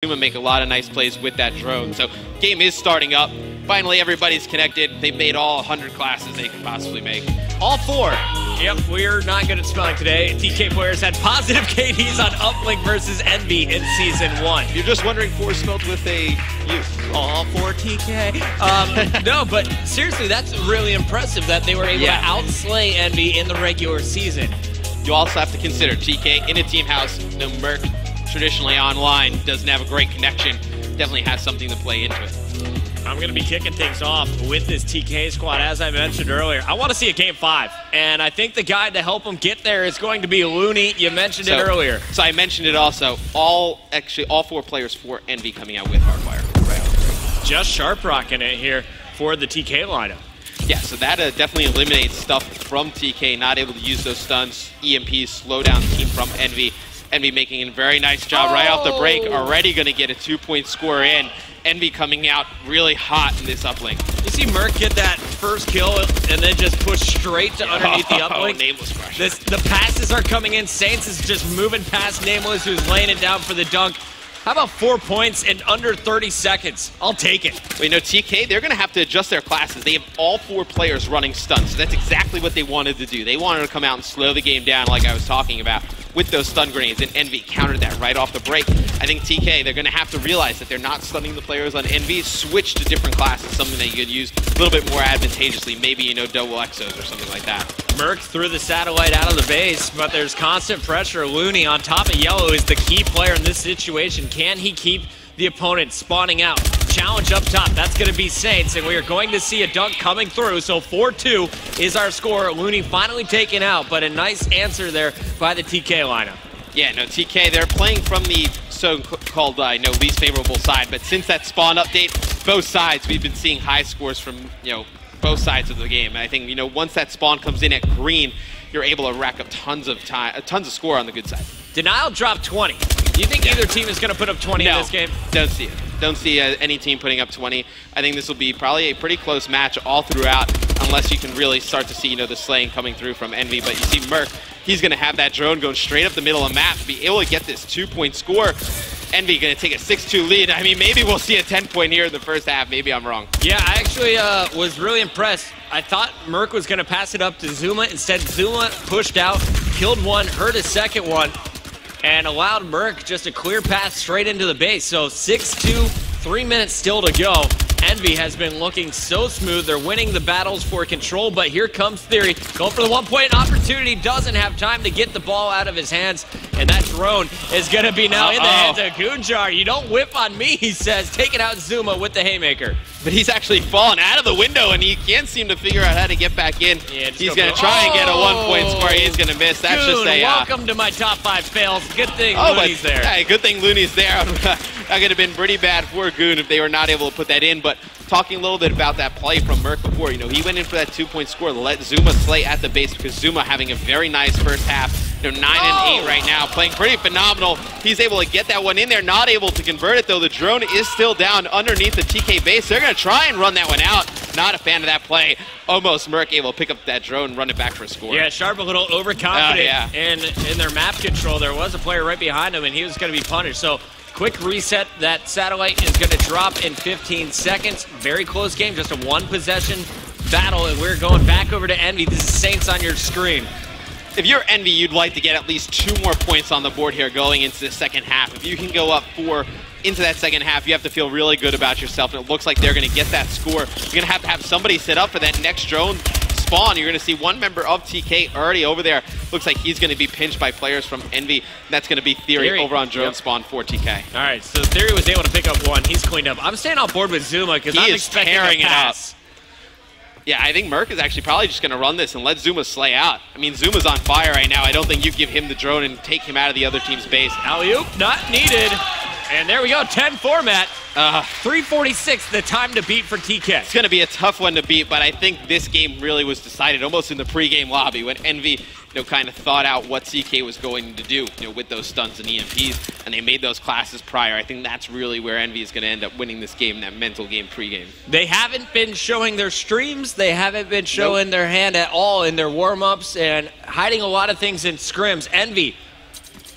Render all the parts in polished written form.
Make a lot of nice plays with that drone. So game is starting up. Finally, everybody's connected. They've made all 100 classes they can possibly make. All 4. Yep, we're not good at spelling today. TK players had positive KDs on Uplink versus Envy in Season 1. You're just wondering 4 spelled with a U. All 4 TK. No, but seriously, that's really impressive that they were able to outslay Envy in the regular season. You also have to consider TK in a team house. No Merc, traditionally online, doesn't have a great connection. Definitely has something to play into it. I'm going to be kicking things off with this TK squad. As I mentioned earlier, I want to see a Game 5. And I think the guy to help them get there is going to be Looney. You mentioned it earlier. So I mentioned it also. All 4 players for Envy coming out with Hardwire. Just sharp rocking it here for the TK lineup. Yeah, so that definitely eliminates stuff from TK, not able to use those stuns, EMPs, slow down the team from Envy. Envy making a very nice job right off the break, already going to get a 2-point score in. Envy coming out really hot in this uplink. You see Merc get that first kill and then just push straight to underneath the uplink. Nameless crush. The passes are coming in. Saints is just moving past Nameless, who's laying it down for the dunk. How about 4 points in under 30 seconds? I'll take it. Well, you know, TK, they're going to have to adjust their classes. They have all 4 players running stuns, so that's exactly what they wanted to do. They wanted to come out and slow the game down like I was talking about with those stun grenades, and Envy countered that right off the break. I think TK, they're going to have to realize that they're not stunning the players on Envy, switch to different classes, something that you could use a little bit more advantageously, maybe, you know, double exos or something like that. Merc threw the satellite out of the base, but there's constant pressure. Looney on top of Yellow is the key player in this situation. Can he keep the opponent spawning out? Challenge up top, that's going to be Saints, and we are going to see a dunk coming through. So 4-2 is our score. Looney finally taken out, but a nice answer there by the TK lineup. Yeah, no, TK, they're playing from the so-called least favorable side, but since that spawn update, both sides, we've been seeing high scores from, both sides of the game. And I think, once that spawn comes in at green, you're able to rack up tons of score on the good side. Denial dropped 20. Do you think either team is going to put up 20 in this game? Don't see it. Don't see any team putting up 20. I think this will be probably a pretty close match all throughout, unless you can really start to see, the slaying coming through from Envy. But you see Merc, he's going to have that drone going straight up the middle of the map to be able to get this 2-point score. Envy going to take a 6-2 lead. I mean, maybe we'll see a 10-point here in the first half. Maybe I'm wrong. Yeah, I actually was really impressed. I thought Merc was going to pass it up to Zuma. Instead, Zuma pushed out, killed one, hurt a second one, and allowed Merc just a clear path straight into the base. So 6-2, 3 minutes still to go. Envy has been looking so smooth. They're winning the battles for control, but here comes Theory. Going for the 1-point opportunity. Doesn't have time to get the ball out of his hands, and that drone is going to be now in the hands of Goonjar. You don't whip on me, he says, taking out Zuma with the haymaker. But he's actually fallen out of the window, and he can't seem to figure out how to get back in. Yeah, he's going to try and get a 1-point score. He's going to miss. That's Goon, just a... welcome to my top 5 fails. Good thing Looney's there. Yeah, good thing Looney's there. That could have been pretty bad for Goon if they were not able to put that in. But talking a little bit about that play from Merc before, he went in for that 2-point score, let Zuma slay at the base, because Zuma having a very nice first half. 9 and 8 right now, playing pretty phenomenal. He's able to get that one in there, not able to convert it though. The drone is still down underneath the TK base. They're going to try and run that one out. Not a fan of that play. Almost Merc able to pick up that drone and run it back for a score. Yeah, Sharp a little overconfident in their map control. There was a player right behind him, and he was going to be punished. So quick reset. That satellite is going to drop in 15 seconds. Very close game, just a 1-possession battle, and we're going back over to Envy. This is Saints on your screen. If you're Envy, you'd like to get at least 2 more points on the board here going into the second half. If you can go up 4 into that second half, you have to feel really good about yourself, and it looks like they're going to get that score. You're going to have somebody set up for that next drone spawn. You're going to see one member of TK already over there. Looks like he's going to be pinched by players from Envy. That's going to be Theory over on drone spawn for TK. All right, so Theory was able to pick up 1. He's cleaned up. I'm staying on board with Zuma because I'm expecting a pass. Yeah, I think Merc is actually probably just going to run this and let Zuma slay out. I mean, Zuma's on fire right now. I don't think you give him the drone and take him out of the other team's base. Alley-oop, not needed. And there we go, 10 format. 3:46, the time to beat for TK. It's going to be a tough one to beat, but I think this game really was decided almost in the pregame lobby when Envy kind of thought out what TK was going to do with those stuns and EMPs, and they made those classes prior. I think that's really where Envy is going to end up winning this game, that mental game pregame. They haven't been showing their streams. They haven't been showing their hand at all in their warm-ups and hiding a lot of things in scrims. Envy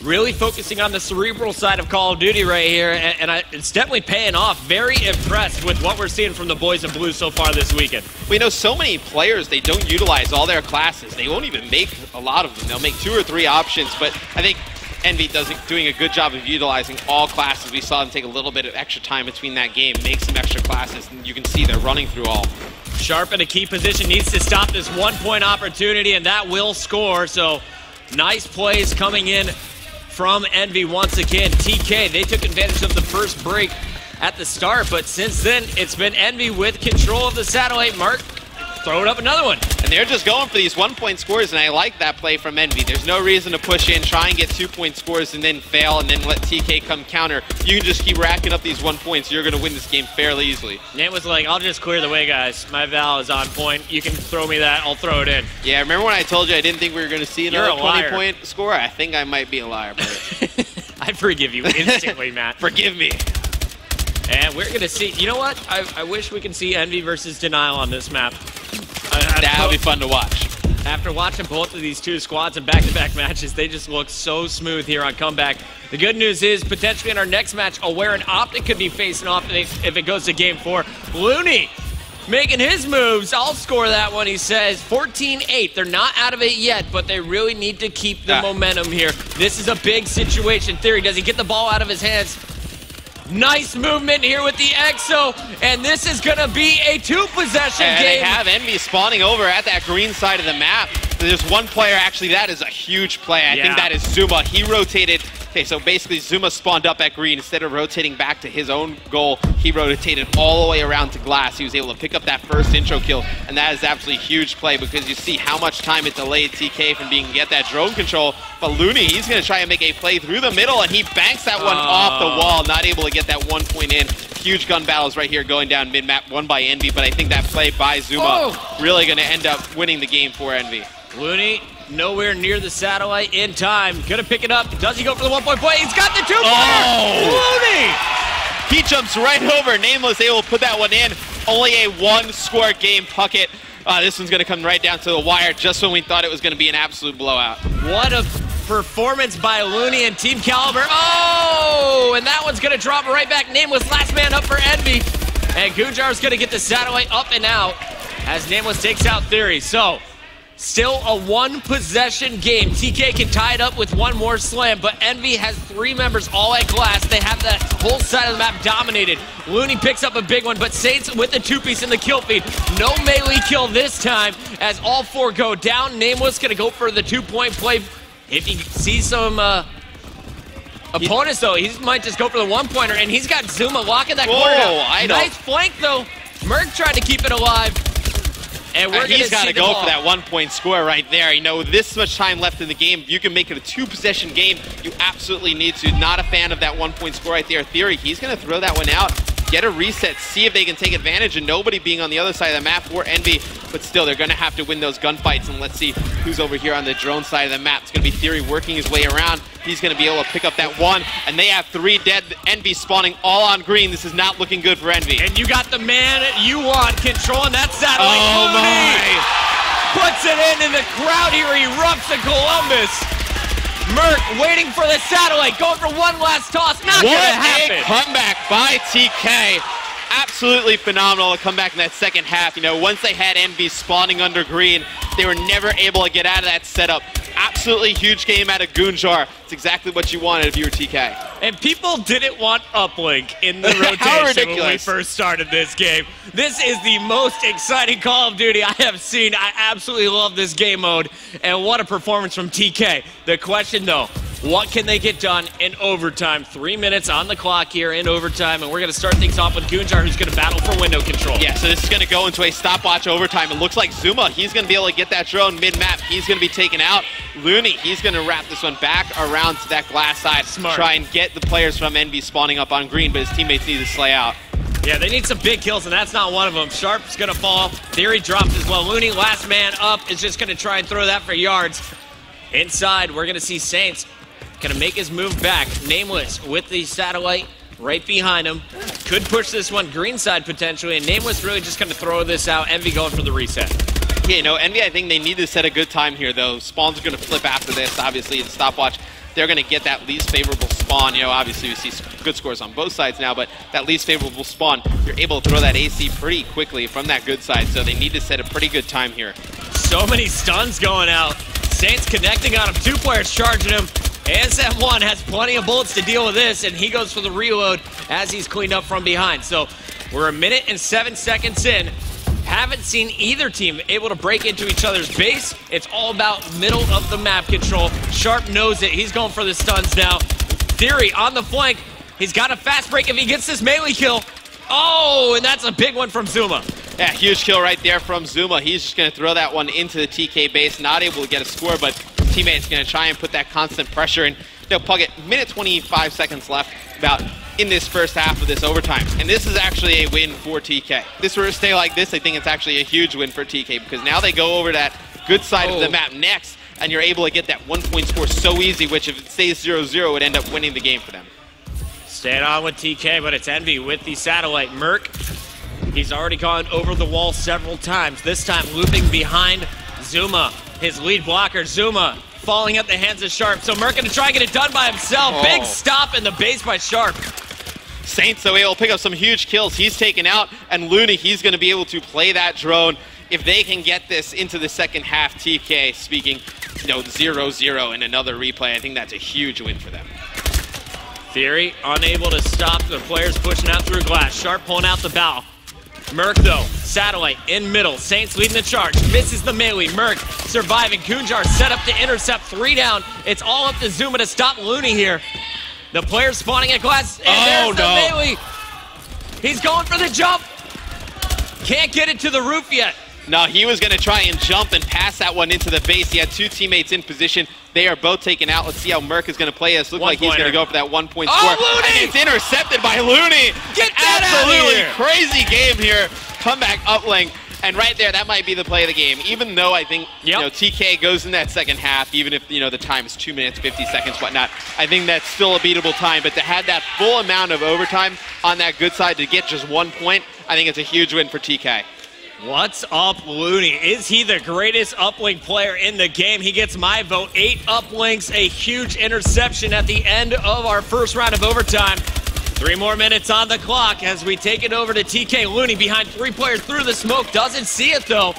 Really focusing on the cerebral side of Call of Duty right here, and it's definitely paying off. Very impressed with what we're seeing from the boys in blue so far this weekend. We know so many players, they don't utilize all their classes. They won't even make a lot of them. They'll make 2 or 3 options, but I think Envy doing a good job of utilizing all classes. We saw them take a little bit of extra time between that game, make some extra classes, and you can see they're running through all. Sharp in a key position, needs to stop this 1-point opportunity, and that will score. So nice plays coming in from Envy once again. TK, they took advantage of the first break at the start, but since then, it's been Envy with control of the satellite. Mark, throwing up another one. And they're just going for these 1-point scores, and I like that play from Envy. There's no reason to push in, try and get 2-point scores, and then fail, and then let TK come counter. You can just keep racking up these 1 points. You're going to win this game fairly easily. Nate was like, I'll just clear the way, guys. My Val is on point. You can throw me that. I'll throw it in. Yeah, remember when I told you I didn't think we were going to see another 20-point score? I think I might be a liar, but I forgive you instantly, Matt. Forgive me. And we're going to see, you know what? I wish we could see Envy versus Denial on this map. That'll be fun to watch. After watching both of these two squads in back-to-back matches, they just look so smooth here on Comeback. The good news is, potentially in our next match, Aware and Optic could be facing off if it goes to Game 4. Looney making his moves. I'll score that one, he says. 14-8. They're not out of it yet, but they really need to keep the momentum here. This is a big situation. Theory, does he get the ball out of his hands? Nice movement here with the EXO, and this is going to be a 2-possession game. They have Envy spawning over at that green side of the map. There's one player, actually, that is a huge play. I think that is Zuma. He rotated. Okay, so basically Zuma spawned up at green. Instead of rotating back to his own goal, he rotated all the way around to glass. He was able to pick up that first intro kill, and that is absolutely a huge play because you see how much time it delayed TK from being get that drone control. But Looney, he's going to try and make a play through the middle, and he banks that one off the wall, not able to get that 1 point in. Huge gun battles right here going down mid-map, won by Envy, but I think that play by Zuma really going to end up winning the game for Envy. Looney nowhere near the satellite in time. Gonna pick it up. Does he go for the 1-point play? He's got the 2-pointer! Looney! He jumps right over. Nameless able to put that one in. Only a 1-score game Puckett. This one's gonna come right down to the wire just when we thought it was gonna be an absolute blowout. What a performance by Looney and Team Kaliber. Oh! And that one's gonna drop right back. Nameless last man up for Envy. And Gujar's gonna get the satellite up and out as Nameless takes out Theory. So, still a 1-possession game. TK can tie it up with one more slam, but Envy has 3 members all at glass. They have that whole side of the map dominated. Looney picks up a big one, but Saints with the 2-piece in the kill feed. No melee kill this time as all 4 go down. Nameless gonna go for the 2-point play. If he sees some opponents, though, he might just go for the 1-pointer, and he's got Zuma locking that corner down. Nice flank, though. Merc tried to keep it alive. And he's got to go for that 1-point score right there. You know, this much time left in the game. If you can make it a 2-possession game, you absolutely need to. Not a fan of that 1-point score right there. Theory, he's going to throw that one out, get a reset, see if they can take advantage, and nobody being on the other side of the map for Envy. But still, they're going to have to win those gunfights, and let's see who's over here on the drone side of the map. It's going to be Theory working his way around. He's going to be able to pick up that 1, and they have 3 dead. Envy spawning all on green. This is not looking good for Envy. And you got the man you want controlling that satellite. Oh my! Puts it in, and the crowd here erupts in Columbus. Merc waiting for the satellite, going for one last toss. Not gonna happen. What a comeback by TK. Absolutely phenomenal to come back in that second half. You know, once they had Envy spawning under green, they were never able to get out of that setup. Absolutely huge game out of Gunjar. It's exactly what you wanted if you were TK. And people didn't want uplink in the rotation when we first started this game. This is the most exciting Call of Duty I have seen. I absolutely love this game mode. And what a performance from TK. The question, though, what can they get done in overtime? 3 minutes on the clock here in overtime, and we're going to start things off with Gunjar, who's going to battle for window control. Yeah, so this is going to go into a stopwatch overtime. It looks like Zuma, he's going to be able to get that drone mid-map. He's going to be taken out. Looney, he's going to wrap this one back around to that glass side. Smart. Try and get the players from Envy spawning up on green, but his teammates need to slay out. Yeah, they need some big kills, and that's not one of them. Sharp's going to fall. Theory drops as well. Looney, last man up, is just going to try and throw that for yards. Inside, we're going to see Saints gonna make his move back. Nameless with the satellite right behind him. Could push this one green side potentially, and Nameless really just gonna throw this out. Envy going for the reset. Yeah, you know, Envy, I think they need to set a good time here, though. Spawns are gonna flip after this, obviously, in stopwatch. they're going to get that least favorable spawn. You know, obviously we see good scores on both sides now, but that least favorable spawn, you're able to throw that AC pretty quickly from that good side, so they need to set a pretty good time here. So many stuns going out. Saints connecting on him, 2 players charging him. ASM1 has plenty of bullets to deal with this, and he goes for the reload as he's cleaned up from behind. So we're 1 minute and 7 seconds in. Haven't seen either team able to break into each other's base. It's all about middle of the map control. Sharp knows it. He's going for the stuns now. Theory on the flank. He's got a fast break if he gets this melee kill. Oh, and that's a big one from Zuma. Yeah, huge kill right there from Zuma. He's just going to throw that one into the TK base. Not able to get a score, but his teammate's going to try and put that constant pressure in. They'll plug it. Minute 25 seconds left about in this first half of this overtime. And this is actually a win for TK. If this were to stay like this, I think it's actually a huge win for TK because now they go over that good side of the map next, and you're able to get that 1-point score so easy, which if it stays 0-0 would end up winning the game for them. Staying on with TK, but it's Envy with the satellite. Merc, he's already gone over the wall several times, this time looping behind Zuma, his lead blocker. Zuma falling at the hands of Sharp, so Merc gonna try and get it done by himself. Oh. Big stop in the base by Sharp. Saints, though, able to pick up some huge kills. He's taken out, and Looney, he's going to be able to play that drone. If they can get this into the second half, TK speaking, you know, 0-0 in another replay, I think that's a huge win for them. Theory unable to stop the players pushing out through glass. Sharp pulling out the bow. Merc, though, satellite in middle. Saints leading the charge. Misses the melee. Merc surviving. Kunjar set up to intercept. 3 down. It's all up to Zuma to stop Looney here. The player's spawning at glass, and there's the melee. He's going for the jump. Can't get it to the roof yet. No, he was going to try and jump and pass that one into the base. He had 2 teammates in position. They are both taken out. Let's see how Merc is going to play this. Looks like he's going to go for that 1-point score. Looney! And it's intercepted by Looney. Get that out of here. Absolutely crazy game here. Comeback uplink. And right there, that might be the play of the game. Even though I think you know, TK goes in that second half, even if the time is 2 minutes, 50 seconds, whatnot, I think that's still a beatable time. But to have that full amount of overtime on that good side to get just 1 point, I think it's a huge win for TK. What's up, Looney? Is he the greatest uplink player in the game? He gets my vote. 8 uplinks, a huge interception at the end of our first round of overtime. 3 more minutes on the clock as we take it over to TK. Looney behind 3 players through the smoke. Doesn't see it, though.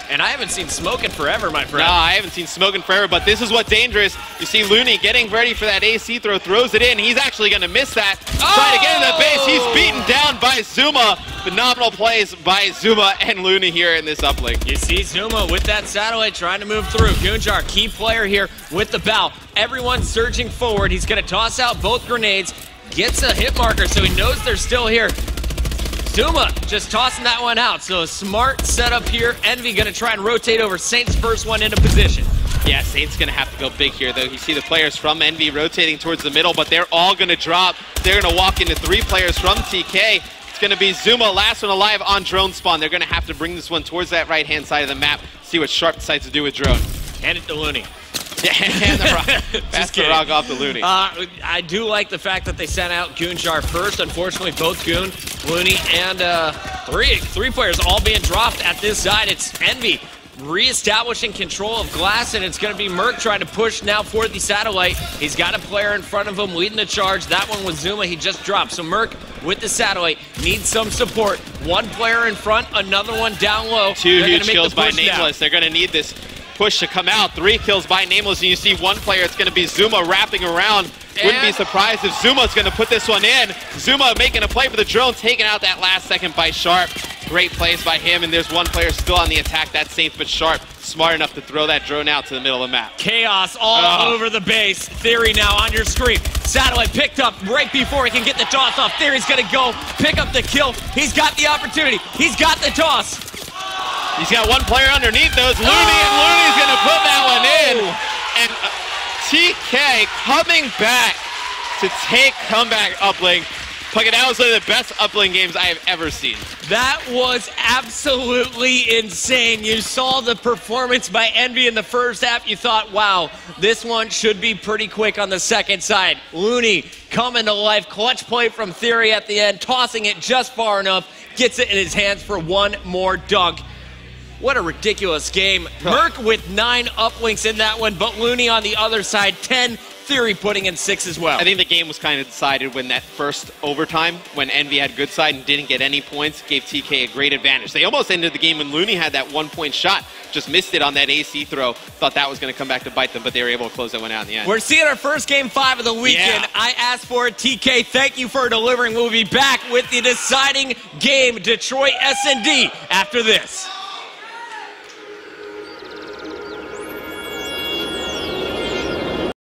And I haven't seen smoke in forever, my friend. No, I haven't seen smoke in forever, but this is what's dangerous. You see Looney getting ready for that AC throw, throws it in. He's actually going to miss that. Trying to get in the base. He's beaten down by Zuma. Phenomenal plays by Zuma and Looney here in this uplink. You see Zuma with that satellite trying to move through. Gunjar, key player here with the bow. Everyone surging forward. He's going to toss out both grenades. Gets a hit marker, so he knows they're still here. Zuma just tossing that one out. So a smart setup here. Envy going to try and rotate over Saints' first one into position. Yeah, Saints going to have to go big here, though. You see the players from Envy rotating towards the middle, but they're all going to drop. They're going to walk into 3 players from TK. It's going to be Zuma, last one alive on drone spawn. They're going to have to bring this one towards that right-hand side of the map, see what Sharp decides to do with drone. Hand it to Looney. Yeah, hand the rock. Pass the rock off to Looney. I do like the fact that they sent out Gunjar first. Unfortunately, both Goon, Looney, and three players all being dropped at this side. It's Envy reestablishing control of glass, and it's going to be Merc trying to push now for the satellite. He's got a player in front of him leading the charge. That one was Zuma. He just dropped. So Merc with the satellite needs some support. 1 player in front, another one down low. 2 huge kills by Nameless. They're going to need this push to come out. 3 kills by Nameless, and you see 1 player. It's going to be Zuma wrapping around. Wouldn't be surprised if Zuma's going to put this one in. Zuma making a play for the drone, taking out that last second by Sharp. Great plays by him, and there's 1 player still on the attack. That's Saints, but Sharp smart enough to throw that drone out to the middle of the map. Chaos all over the base. Theory now on your screen. Satellite picked up right before he can get the toss off. Theory's going to go pick up the kill. He's got the opportunity. He's got the toss. He's got 1 player underneath those. Looney, and Looney's going to put that one in. And TK coming back to take comeback uplink. Puckett, that was one of the best uplink games I have ever seen. That was absolutely insane. You saw the performance by Envy in the first half. You thought, wow, this one should be pretty quick on the second side. Looney coming to life. Clutch play from Theory at the end, tossing it just far enough. Gets it in his hands for 1 more dunk. What a ridiculous game. Merc with 9 uplinks in that one, but Looney on the other side, 10 theory, putting in 6 as well. I think the game was kind of decided when that first overtime, when Envy had good side and didn't get any points, gave TK a great advantage. They almost ended the game when Looney had that 1-point shot, just missed it on that AC throw. Thought that was going to come back to bite them, but they were able to close that one out in the end. We're seeing our first Game 5 of the weekend. Yeah. I asked for it. TK, thank you for delivering. We'll be back with the deciding game, Detroit S&D, after this.